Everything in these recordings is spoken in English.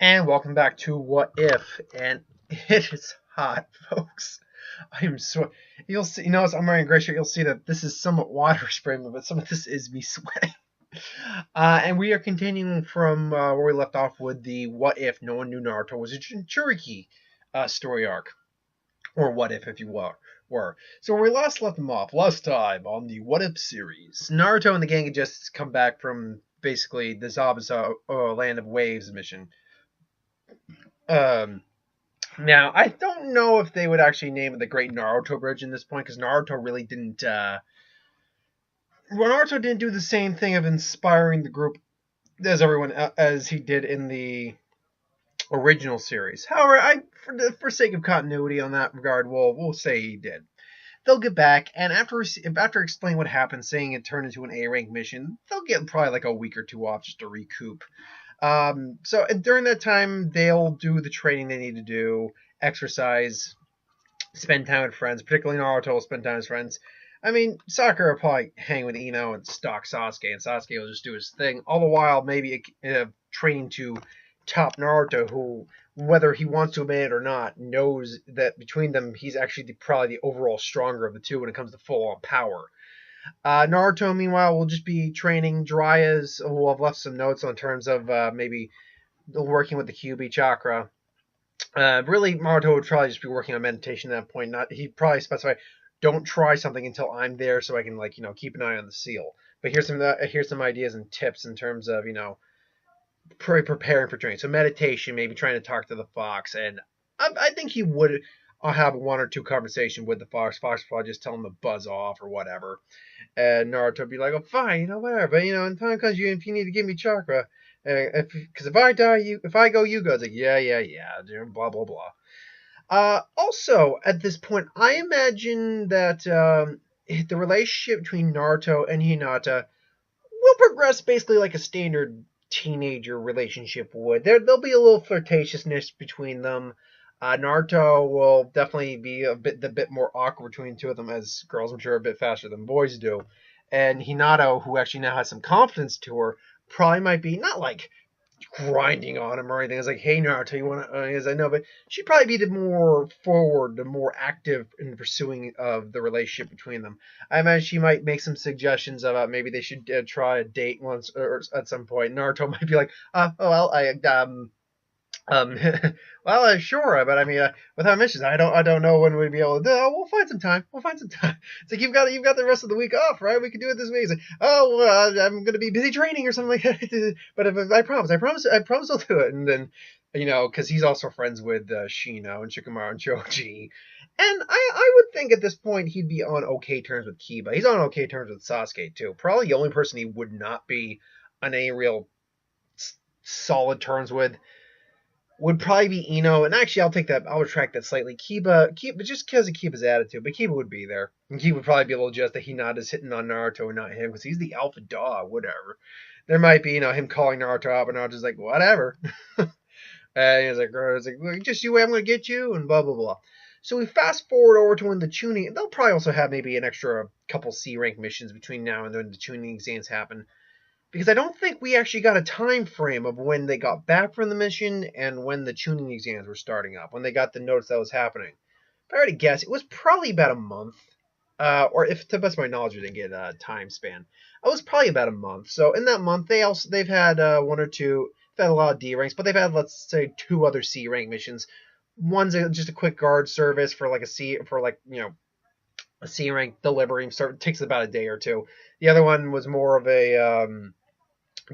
And welcome back to What If, and it is hot, folks. I am so you'll see. As I'm wearing a gray shirt, you'll see that this is somewhat water spraying, but some of this is me sweating. And we are continuing from where we left off with the What If no one knew Naruto was a Jinchiuriki story arc, or What If you were. So where we last left them off last time on the What If series, Naruto and the gang had just come back from basically the Zabuza Land of Waves mission. Um, Now, I don't know if they would actually name it the Great Naruto Bridge in this point, because Naruto really didn't. Naruto didn't do the same thing of inspiring the group as he did in the original series. However, for sake of continuity on that regard, we'll say he did. They'll get back, and after explaining what happened, saying it turned into an A rank mission, they'll get probably like a week or two off just to recoup. So during that time, they'll do the training they need to do, exercise, spend time with friends. Particularly Naruto will spend time with friends. I mean, Sakura will probably hang with Ino and stalk Sasuke, and Sasuke will just do his thing. All the while, maybe training to top Naruto, who, whether he wants to admit it or not, knows that between them, he's actually probably the overall stronger of the two when it comes to full-on power. Naruto, meanwhile, will just be training Jiraiya's, who have left some notes on terms of maybe working with the QB chakra. Really, Naruto would probably just be working on meditation at that point. He'd probably specify, don't try something until I'm there, so I can keep an eye on the seal. But here's some ideas and tips in terms of preparing for training. So meditation, maybe trying to talk to the fox, and I think he would have one or two conversation with the fox. Fox would probably just tell him to buzz off or whatever, and Naruto would be like, "Oh, fine, whatever." But in time comes if you need to give me chakra, because if I die, if I go, you go. It's like, yeah, blah blah blah. Also, at this point, I imagine that the relationship between Naruto and Hinata will progress basically like a standard teenager relationship would. There'll be a little flirtatiousness between them. Naruto will definitely be the bit more awkward between the two of them, as girls mature a bit faster than boys do. And Hinata, who actually now has some confidence to her, probably might be not like grinding on him or anything. It's like, hey Naruto, you want to? As I know, but she'd probably be the more forward, the more active in pursuing of the relationship between them. I imagine she might make some suggestions about maybe they should try a date once or at some point. Naruto might be like, um, sure, but I mean, without missions, I don't know when we'd be able to do it. Oh, we'll find some time. We'll find some time. It's like you've got the rest of the week off, right? We can do it this week. It's like, oh, well, I'm going to be busy training or something like that. But I promise I'll do it. And then, because he's also friends with Shino and Shikamaru and Choji. And I would think at this point he'd be on okay terms with Kiba. He's on okay terms with Sasuke too. Probably the only person he would not be on any real solid terms with would probably be Ino, and actually I'll retract that slightly. Kiba, just because of Kiba's attitude, but Kiba would be there. And Kiba would probably be a little just that Hinata's hitting on Naruto and not him, because he's the alpha dog, whatever. There might be, him calling Naruto out, but Naruto's like, whatever. And he's like, well, just you, I'm gonna get you, and blah, blah, blah. So we fast forward over to when the Chunnin, they'll probably also have maybe an extra couple C rank missions between now and then the Chunnin exams happen, because I don't think we actually got a time frame of when they got back from the mission and when the Chunnin exams were starting up, when they got the notice that was happening. If I were to guess, it was probably about a month, or if to the best of my knowledge, we didn't get a time span. It was probably about a month. So in that month, they've had one or two. They've had a lot of D ranks, but they've had, let's say, 2 other C rank missions. One's just a quick guard service for like a C rank delivery. Takes about a day or two. The other one was more of a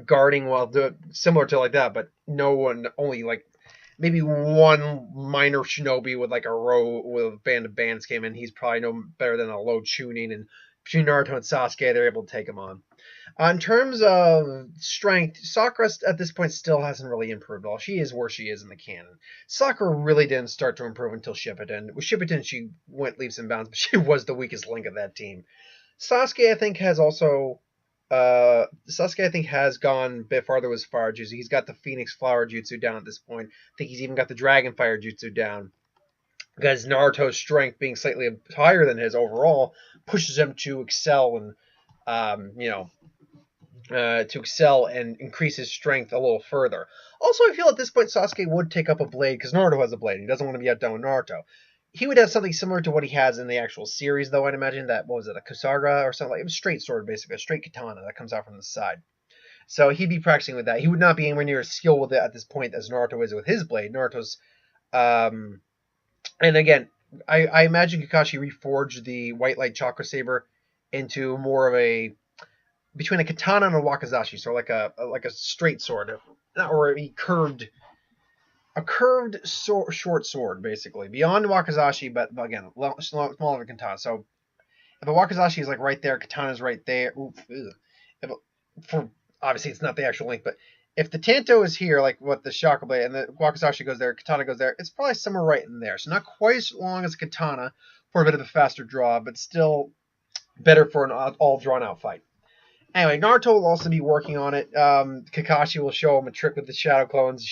guarding while similar to like that, but no one, only like maybe one minor shinobi with like with a band of bands came in. He's probably no better than a low Chunin, and between Naruto and Sasuke, they're able to take him on. In terms of strength, Sakura at this point still hasn't really improved at all. She is where she is in the canon. Sakura really didn't start to improve until Shippuden. With Shippuden, she went leaps and bounds, but she was the weakest link of that team. Sasuke, I think, has gone a bit farther with his fire jutsu. He's got the Phoenix Flower jutsu down at this point. I think he's even got the Dragon Fire jutsu down. Because Naruto's strength being slightly higher than his overall pushes him to excel and, to excel and increase his strength a little further. Also, I feel at this point Sasuke would take up a blade because Naruto has a blade. He doesn't want to be outdone with Naruto. He would have something similar to what he has in the actual series, though. I'd imagine that what was it, a Kusara or something like it was a straight sword, basically a straight katana that comes out from the side. So he'd be practicing with that. He would not be anywhere near as skilled with it at this point as Naruto is with his blade. Naruto's, and again, I imagine Kakashi reforged the white light chakra saber into more of a between a katana and a wakizashi, so like a straight sword, or a curved short sword, basically beyond wakizashi, but again, smaller than katana. So if a wakizashi is like right there, katana's right there. Oof, if, for obviously it's not the actual length, but if the tanto is here, like what the shaka blade, and the wakizashi goes there, katana goes there, it's probably somewhere right in there. So not quite as long as a katana for a bit of a faster draw, but still better for an all drawn out fight. Anyway, Naruto will also be working on it. Kakashi will show him a trick with the shadow clones,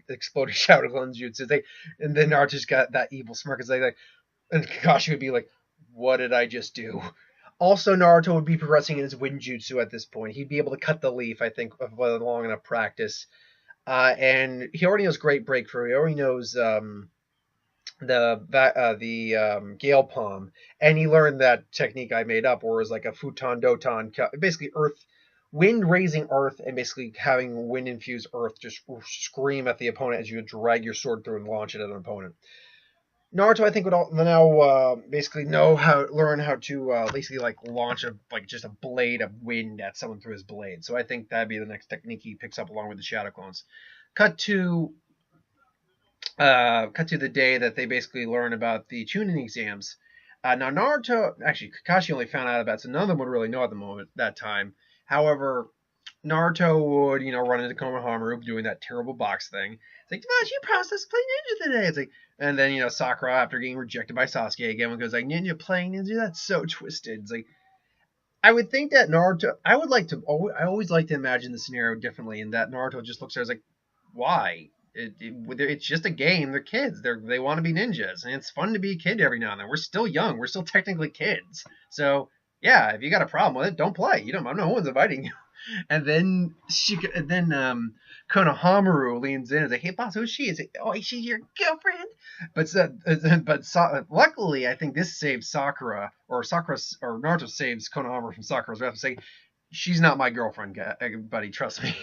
exploding shadow clones jutsu. And then Naruto's got that evil smirk. It's like, and Kakashi would be like, "What did I just do?" Also, Naruto would be progressing in his wind jutsu at this point. He'd be able to cut the leaf, I think, with long enough practice. And he already knows Great Breakthrough. He already knows the Gale Palm, and he learned that technique I made up, where it was like a futon doton, basically earth, wind raising earth, and basically having wind infused earth just scream at the opponent as you drag your sword through and launch it at an opponent. Naruto, I think, would now basically learn how to basically like launch just a blade of wind at someone through his blade. So I think that'd be the next technique he picks up along with the shadow clones. Cut to the day that they basically learn about the Chunnin Exams. Now Naruto, actually Kakashi only found out about it, so none of them would really know at the moment that time. However, Naruto would, run into Konohamaru doing that terrible box thing. It's like, Gosh, you promised us to play ninja today. It's like, and then Sakura, after getting rejected by Sasuke again, goes like, ninja playing ninja, that's so twisted. It's like, I would think that Naruto, I always like to imagine the scenario differently, and that Naruto just looks at it as like, why? It's just a game. They're kids. They want to be ninjas, and it's fun to be a kid every now and then. We're still young. We're still technically kids. So yeah, if you got a problem with it, don't play. No one's inviting you. And then Konohamaru leans in and is like, "Hey boss, who's she?" Is like, "Oh, is she your girlfriend?" Luckily, I think this saves Sakura, or Naruto saves Konohamaru from Sakura's wrath, saying, "She's not my girlfriend, buddy. Trust me."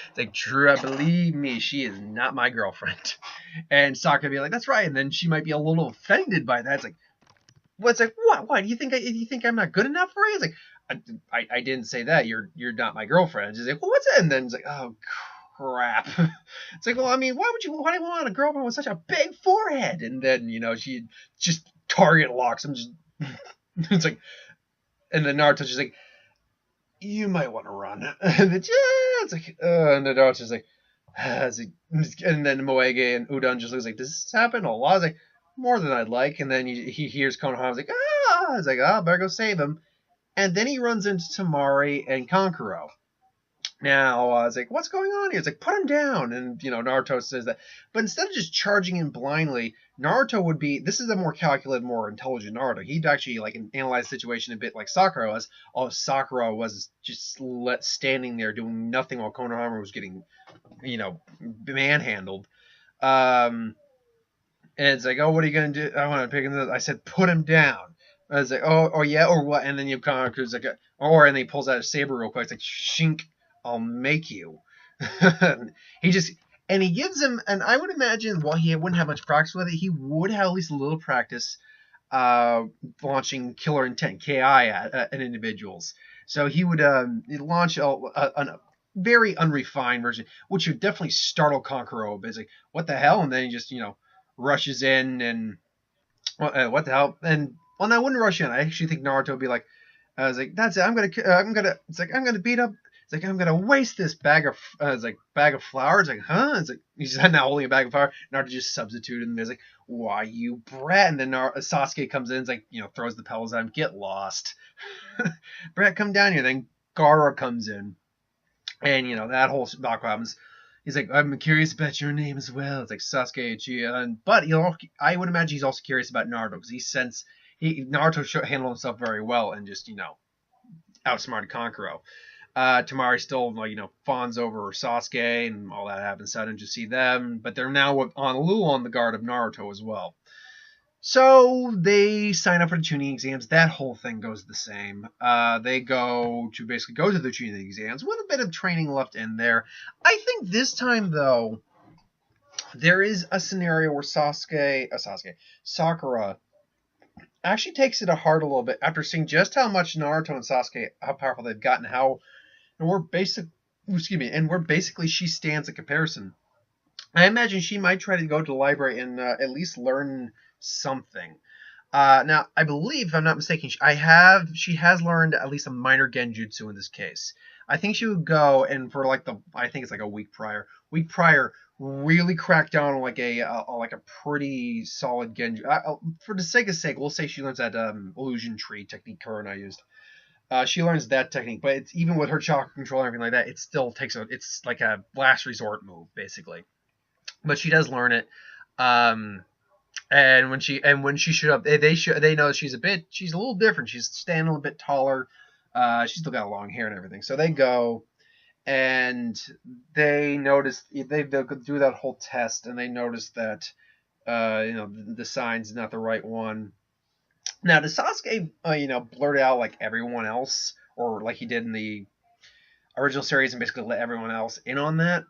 It's like, "True, believe me, she is not my girlfriend." And Sakura be like, "That's right." And then she might be a little offended by that. It's like, "What's like what? Why do you think I'm not good enough for you?" It's like, I didn't say that. You're not my girlfriend. She's like, "Well, what's that?" And then it's like, "Oh crap." It's like, "Well, I mean, why do you want a girlfriend with such a big forehead?" And then she just target locks him. Just it's like, and then Naruto's just like, "You might want to run." And then, yeah, it's like, and then Naruto's just like, and then Moege and Udon just looks like, "Does this happen?" La's like, "More than I'd like." And then he hears Konohama's like, "Ah!" It's like, "Ah, better go save him." And then he runs into Tamari and Kankuro. Now, I was like, "What's going on here?" It's like, "Put him down." And, Naruto says that. But instead of just charging in blindly, Naruto would be, this is a more calculated, more intelligent Naruto. He'd actually, analyze the situation a bit like Sakura was. All Sakura was just standing there doing nothing while Konohamaru was getting, manhandled. And it's like, "Oh, what are you going to do?" I want to pick him up. I said, "Put him down." I was like, "Oh, yeah, or what?" And then you come out, like, and then he pulls out a saber real quick. It's like, "Shink, I'll make you." he gives him, and I would imagine while he wouldn't have much practice with it, he would have at least a little practice launching Killer Intent KI at individuals. So he would launch a very unrefined version, which would definitely startle Kankuro. It's like, "What the hell?" And then he just, rushes in and what the hell? And well, I wouldn't rush in. I actually think Naruto would be like, I was like, "That's it. I'm gonna." It's like, "I'm gonna beat up." It's like, "I'm gonna waste this bag of. It's like, bag of flour. It's like, "Huh?" It's like he's now holding a bag of flour. Naruto just substituted, and there's like, "Why, you brat?" And then Sasuke comes in, it's like, throws the pebbles at him. "Get lost, brat. Come down here." Then Gaara comes in, and that whole background happens. He's like, "I'm curious about your name as well." It's like Sasuke Uchiha, but I would imagine he's also curious about Naruto because Naruto handled himself very well and just outsmarted Kankuro. Tamari still, like, fawns over Sasuke and all that happens sudden to see them, but they're now on a little on the guard of Naruto as well. So they sign up for the Chunnin Exams. That whole thing goes the same. They go to basically go to the Chunnin Exams with a bit of training left in there. I think this time, though, there is a scenario where Sakura actually takes it to heart a little bit after seeing just how much Naruto and Sasuke, how powerful they've gotten, and where basically she stands in comparison. I imagine she might try to go to the library and at least learn something. Now, I believe, if I'm not mistaken, she has learned at least a minor genjutsu in this case. I think she would go and for I think it's like a week prior, really crack down on like a pretty solid genjutsu. For the sake, we'll say she learns that illusion tree technique Kurona used. She learns that technique, but it's even with her chakra control and everything like that, it still it's like a last resort move basically. But she does learn it. And when she showed up, they know she's a little different. She's standing a little bit taller. She's still got long hair and everything. So they go and they do that whole test, and they notice that the sign's not the right one. Now, does Sasuke blurt out like everyone else, or like he did in the original series, and basically let everyone else in on that?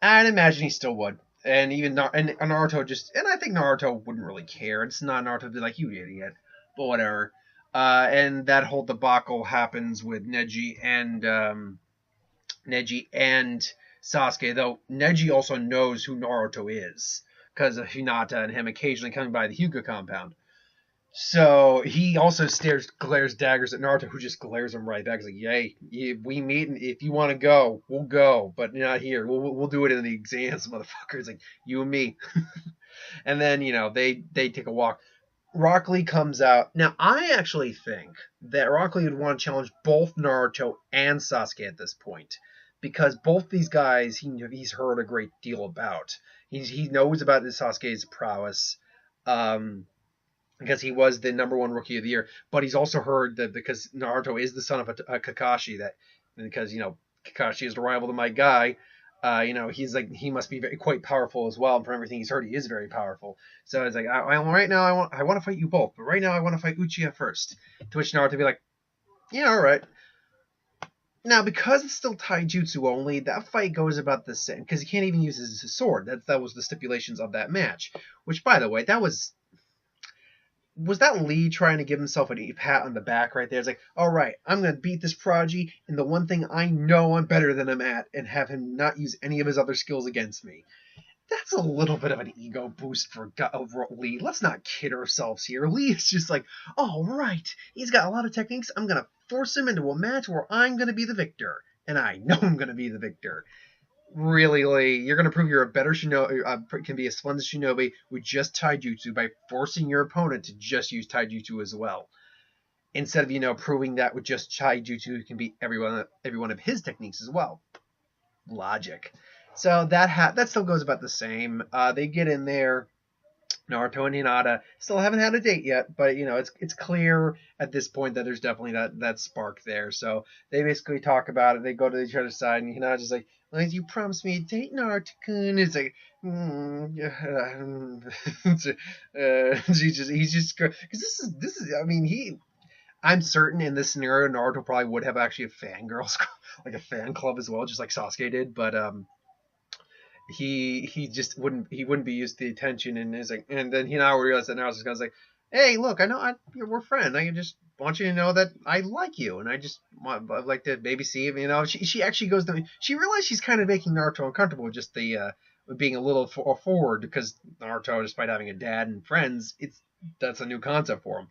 I'd imagine he still would. And even Naruto and I think Naruto wouldn't really care. It's not Naruto to be like, you idiot, but whatever. And that whole debacle happens with Neji and Sasuke, though Neji also knows who Naruto is because of Hinata and him occasionally coming by the Hyuga compound. So he also glares daggers at Naruto, who just glares him right back. He's like, "Yay, we meet, and if you want to go, we'll go, but not here. We'll do it in the exams, motherfuckers. Like you and me." And then they take a walk. Rock Lee comes out. Now I actually think that Rock Lee would want to challenge both Naruto and Sasuke at this point, because both these guys he's heard a great deal about. He knows about Sasuke's prowess. Because he was the #1 rookie of the year, but he's also heard that because Naruto is the son of a Kakashi, that because Kakashi is the rival to my guy, he's like he must be quite powerful as well. And from everything he's heard, he is very powerful. So it's like right now I want to fight you both, but right now I want to fight Uchiha first. To which Naruto be like, yeah, all right. Now, because it's still taijutsu only, that fight goes about the same because he can't even use his sword. That was the stipulations of that match. Which, by the way, was that Lee trying to give himself a pat on the back right there? It's like, all right, I'm going to beat this prodigy in the one thing I know I'm better than him at and have him not use any of his other skills against me. That's a little bit of an ego boost for Lee. Let's not kid ourselves here. Lee is just like, all right, he's got a lot of techniques. I'm going to force him into a match where I'm going to be the victor. And I know I'm going to be the victor. Really, Lee, you're going to prove you're a better shinobi, can be a splendid shinobi with just taijutsu by forcing your opponent to just use taijutsu as well. Instead of, proving that with just taijutsu, you can beat every one of his techniques as well. Logic. So that still goes about the same. They get in there. Naruto and Hinata still haven't had a date yet, but it's clear at this point that there's definitely that spark there. So they basically talk about it. They go to each other's side, and Hinata's just like, well, you promised me a date, Naruto-kun. It's like, he's just because this is. I mean, I'm certain in this scenario Naruto probably would have actually a fangirl like a fan club as well, just like Sasuke did, but he just wouldn't be used to the attention, and is like, and then he now realized that Naruto's guy's like, hey, look, I know we're friends. I just want you to know that I like you, and I'd like to maybe see if she actually goes to she realized she's kind of making Naruto uncomfortable with just the being a little forward because Naruto, despite having a dad and friends, that's a new concept for him.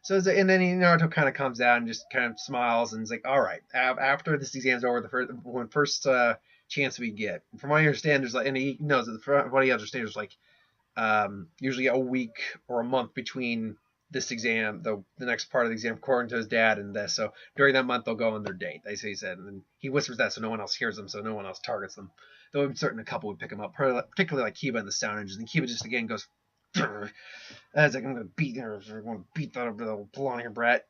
So and then Naruto kind of comes out and just kind of smiles and is like, all right, after this exam's over, the first chance we get. From what I understand, there's and he knows that from what he understands, there's usually a week or a month between this exam, the next part of the exam, according to his dad and this. So during that month, they'll go on their date. He said, and then he whispers that so no one else hears them, so no one else targets them. Though I'm certain a couple would pick him up, particularly like Kiba and the Sound Engines. And Kiba just again goes, as like, I'm gonna beat her, I'm gonna beat that little blonde hair brat.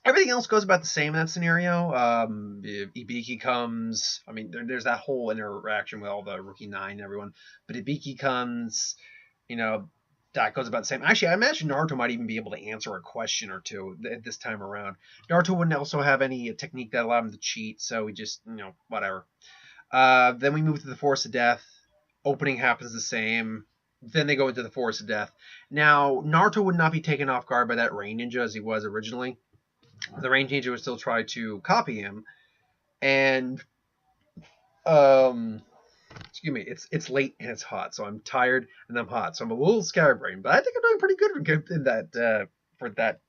Everything else goes about the same in that scenario. If Ibiki comes, I mean, there's that whole interaction with all the Rookie Nine and everyone. But Ibiki comes, you know, that goes about the same. Actually, I imagine Naruto might even be able to answer a question or two this time around. Naruto wouldn't also have any technique that allowed him to cheat, so we just, whatever. Then we move to the Force of Death. Opening happens the same. Then they go into the Force of Death. Now, Naruto would not be taken off guard by that Rain Ninja as he was originally. The Rain Ninja would still try to copy him. And, excuse me, it's late and it's hot, so I'm tired and I'm hot, so I'm a little scatterbrained. But I think I'm doing pretty good in that for that.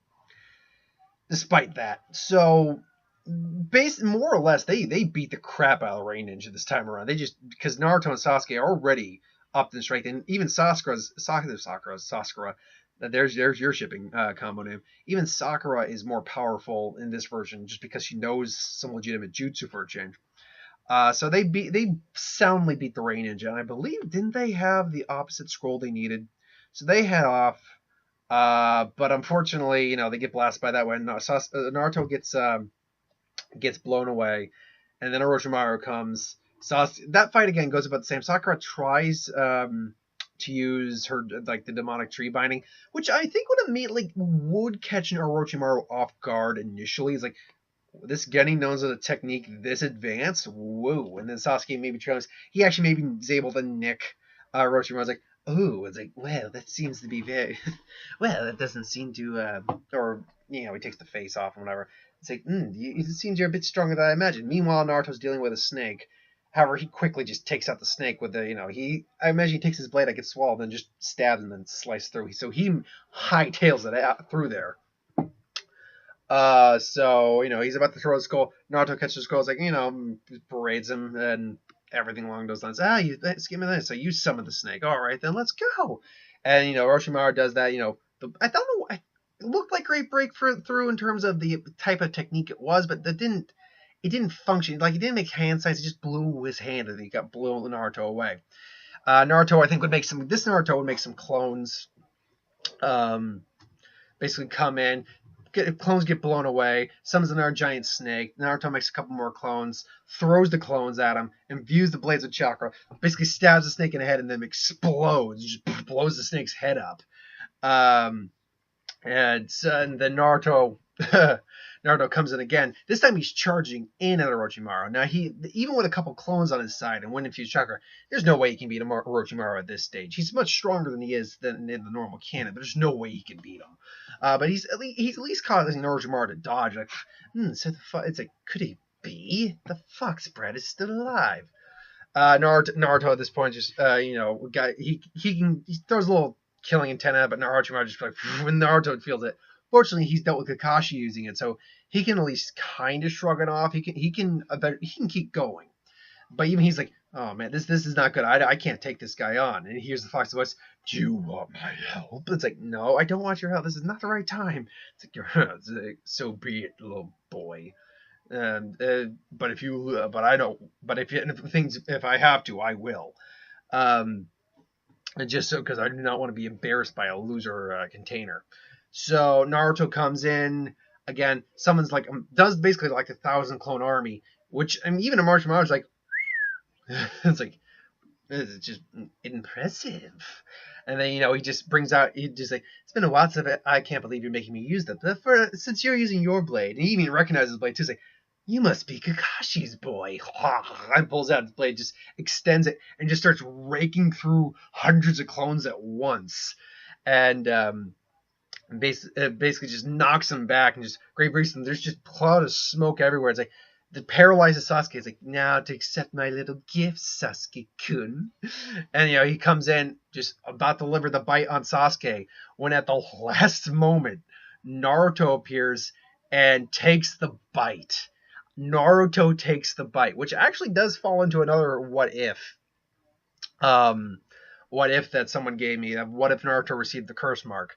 Despite that, so more or less, they beat the crap out of the Rain Ninja this time around. They just because Naruto and Sasuke are already up in strength, and even Sakura. There's your shipping combo name. Even Sakura is more powerful in this version just because she knows some legitimate jutsu for a change. So they soundly beat the Rain Ninja, and I believe didn't they have the opposite scroll they needed? So they head off. But unfortunately, they get blasted by that when Naruto gets blown away, and then Orochimaru comes. That fight again goes about the same. Sakura tries to use her the demonic tree binding, which I think would catch an Orochimaru off guard initially. It's like this Genin knows a technique this advanced, whoa! And then Sasuke maybe tries. He actually maybe is able to nick Orochimaru's like. Oh, it's like, well, that seems to be very, well, that doesn't seem to, or, he takes the face off and whatever. It's like, it seems you're a bit stronger than I imagined. Meanwhile, Naruto's dealing with a snake. However, he quickly just takes out the snake with I imagine he takes his blade that gets swallowed and just stabs and then slices through. So he hightails it out through there. So, he's about to throw his skull. Naruto catches his skull, like, parades him and everything along those lines. Give me this. So you summon the snake. All right, then let's go. And Orochimaru does that. I don't know. It looked like great breakthrough in terms of the type of technique it was, but it didn't function. Like, it didn't make hand size. It just blew his hand, and he blew Naruto away. Naruto, I think, would make some clones. Basically come in. Clones get blown away, summons another giant snake. Naruto makes a couple more clones, throws the clones at him, imbues the blades with chakra, basically stabs the snake in the head, and then explodes, just blows the snake's head up. And then Naruto comes in again. This time he's charging in at Orochimaru. Now even with a couple clones on his side and wind infused chakra, there's no way he can beat Orochimaru at this stage. He's much stronger than he is in the normal canon, but there's no way he can beat him. But he's at least causing Orochimaru to dodge. Like, so it's like, could he be? The fox brat is still alive. Naruto at this point just he throws a little killing intent at it, but Orochimaru just like when Naruto feels it. Fortunately, he's dealt with Kakashi using it, so he can at least kind of shrug it off. He can keep going. But even he's like, oh man, this is not good. I can't take this guy on. And he hears the fox's voice, do you want my help? It's like, no, I don't want your help. This is not the right time. It's like, so be it, little boy. If I have to, I will. And just so because I do not want to be embarrassed by a loser container. So Naruto comes in again, summons does basically like a 1,000 clone army, which even Orochimaru's like, it's like, it's just impressive. And then he just brings out, it's been a while since I can't believe you're making me use that. But since you're using your blade, and he even recognizes the blade too, he's like, you must be Kakashi's boy. And pulls out his blade, just extends it, and just starts raking through hundreds of clones at once. And basically just knocks him back and just great breaks them. There's just a cloud of smoke everywhere. It's like that paralyzes Sasuke. It's like, now to accept my little gift, Sasuke-kun. And he comes in just about to deliver the bite on Sasuke when at the last moment Naruto appears and takes the bite. Naruto takes the bite, which actually does fall into another what if. What if that someone gave me? What if Naruto received the curse mark?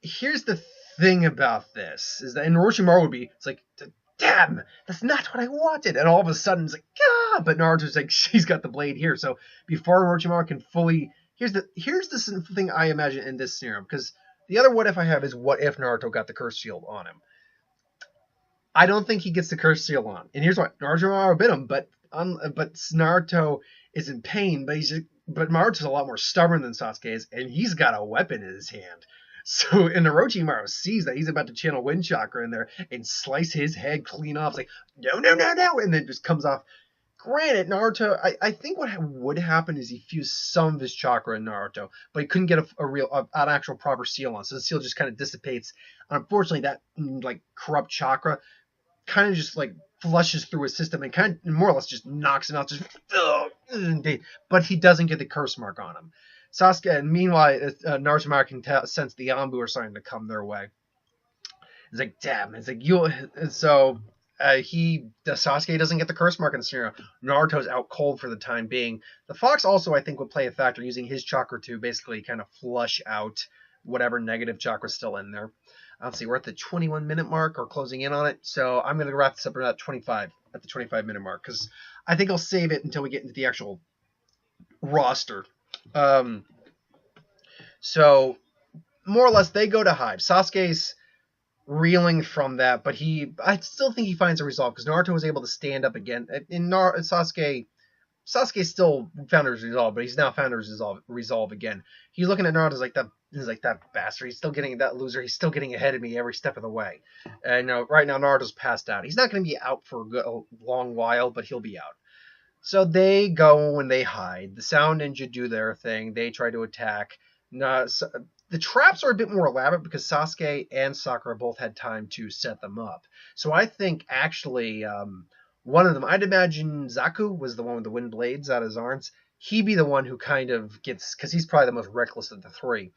Here's the thing about this, is that in Orochimaru would be, it's like, damn, that's not what I wanted. And all of a sudden, it's like, ah, but Naruto's like, she's got the blade here. So before Orochimaru can fully, here's the thing I imagine in this scenario, because the other what if I have is what if Naruto got the curse shield on him. I don't think he gets the curse seal on. And here's why: Naruto bit him, but Naruto is in pain, but Naruto's a lot more stubborn than Sasuke is, and he's got a weapon in his hand. So, and Orochimaru sees that he's about to channel wind chakra in there and slice his head clean off. It's like, no, no, no, no, and then just comes off. Granted, Naruto, I think what would happen is he fused some of his chakra in Naruto, but he couldn't get an actual proper seal on, so the seal just kind of dissipates. Unfortunately, that like corrupt chakra kind of just like flushes through his system and kind of more or less just knocks him out. Just, but he doesn't get the curse mark on him. Sasuke, and meanwhile, Naruto can sense the Anbu are starting to come their way. It's like, damn. It's like you. So Sasuke doesn't get the curse mark in the scenario. Naruto's out cold for the time being. The Fox also, I think, would play a factor using his chakra to basically kind of flush out whatever negative chakra is still in there. Let's see, we're at the 21-minute mark or closing in on it. So I'm going to wrap this up at 25, at the 25-minute mark, because I think I'll save it until we get into the actual roster. So more or less, they go to hide. Sasuke's reeling from that, but I still think he finds a resolve because Naruto was able to stand up again. Sasuke still found his resolve, but he's now found his resolve again. He's looking at Naruto like that. He's like, that bastard. He's still getting that loser. He's still getting ahead of me every step of the way. And right now Naruto's passed out. He's not going to be out for a long while, but he'll be out. So they go and they hide. The Sound Ninja do their thing. They try to attack. The traps are a bit more elaborate because Sasuke and Sakura both had time to set them up. So I think actually one of them, I'd imagine Zaku was the one with the wind blades out of his arms. He'd be the one who kind of gets, because he's probably the most reckless of the three.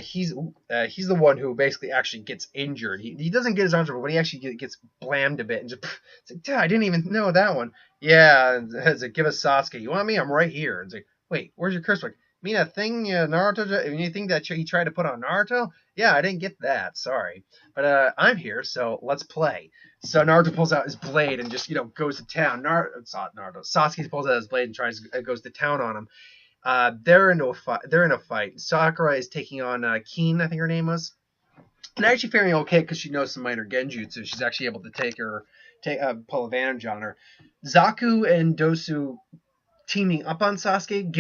He's the one who basically actually gets injured. He doesn't get his arms over, but he actually gets blammed a bit and just it's like, Dad, I didn't even know that one. Yeah, it's like, give us Sasuke. You want me? I'm right here. And it's like, wait, where's your curse mark? You mean that thing Naruto? Anything that he tried to put on Naruto? Yeah, I didn't get that. Sorry, but I'm here, so let's play. So Naruto pulls out his blade and just goes to town. Sasuke pulls out his blade and goes to town on him. They're in a fight. Sakura is taking on Keen, I think her name was, and actually faring okay because she knows some minor genjutsu. She's actually able to pull advantage on her. Zaku and Dosu teaming up on Sasuke,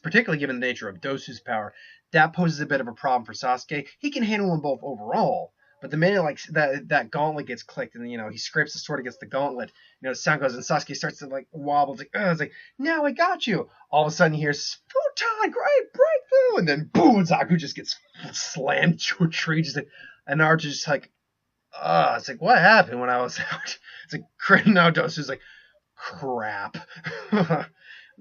particularly given the nature of Dosu's power, that poses a bit of a problem for Sasuke. He can handle them both overall, but the minute like that gauntlet gets clicked and he scrapes the sword against the gauntlet, the sound goes and Sasuke starts to like wobble. It's like, now I got you. All of a sudden, he hears Futon, great breakthrough, and then boom, Zaku just gets slammed to a tree. And Naruto's just like, it's like, what happened when I was out? It's like, now Dosu's like, crap.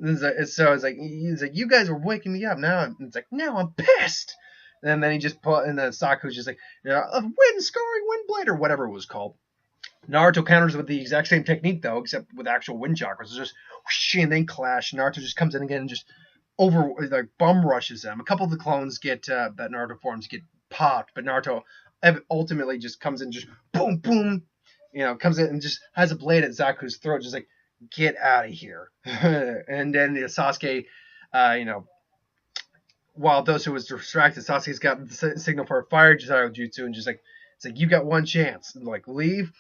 He's like, you guys were waking me up. Now I'm pissed. And then Saku's just like, a wind-scoring wind blade or whatever it was called. Naruto counters with the exact same technique though, except with actual wind chakras. It's just whoosh, and they clash. Naruto just comes in again and just bum rushes them. A couple of the clones that Naruto forms get popped, but Naruto ultimately just comes in, just boom, boom, comes in and just has a blade at Zaku's throat, just like, get out of here. And then Sasuke, while Dosu was distracted, Sasuke's got the signal for a fire jutsu and just like, it's like, you got one chance. And like, leave.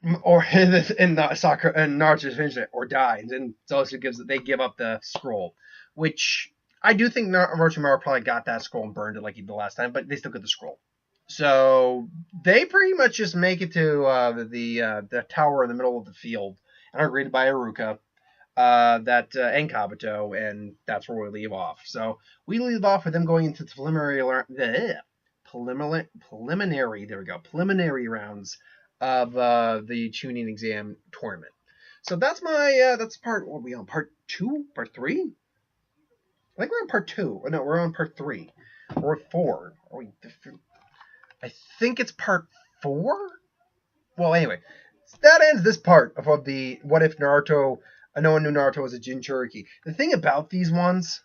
And Sakura and Naruto just finish it or die. And then Dosu they give up the scroll, which I do think Orochimaru probably got that scroll and burned it like he did the last time, but they still get the scroll. So they pretty much just make it to the tower in the middle of the field and are greeted by Iruka and Kabuto, and that's where we leave off. So we leave off with them going into the preliminary rounds of the Chunnin Exam tournament. So that's that's part. What are we on? Part 2? Part 3? I think we're on part 2. No, we're on part 3 or 4. I think it's part 4. Well, anyway, that ends this part of the what if Naruto. No one knew Naruto was a Jinchiuriki. The thing about these ones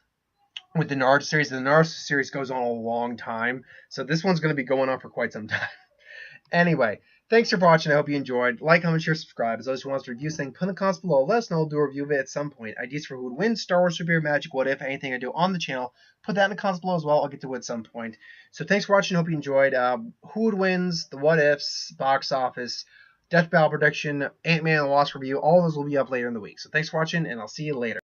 with the Naruto series goes on a long time, so this one's going to be going on for quite some time. Anyway, Thanks for watching. I hope you enjoyed. Like, comment, share, subscribe. As always, who wants to review something, put in the comments below. Let us know. We'll do a review of it at some point. Ideas for who would win, Star Wars, Superhero, Magic, What If, anything I do on the channel. Put that in the comments below as well. I'll get to it at some point. So thanks for watching. Hope you enjoyed. Who would wins, the What Ifs, box office, Death Battle prediction, Ant-Man and the Wasp review. All of those will be up later in the week. So thanks for watching, and I'll see you later.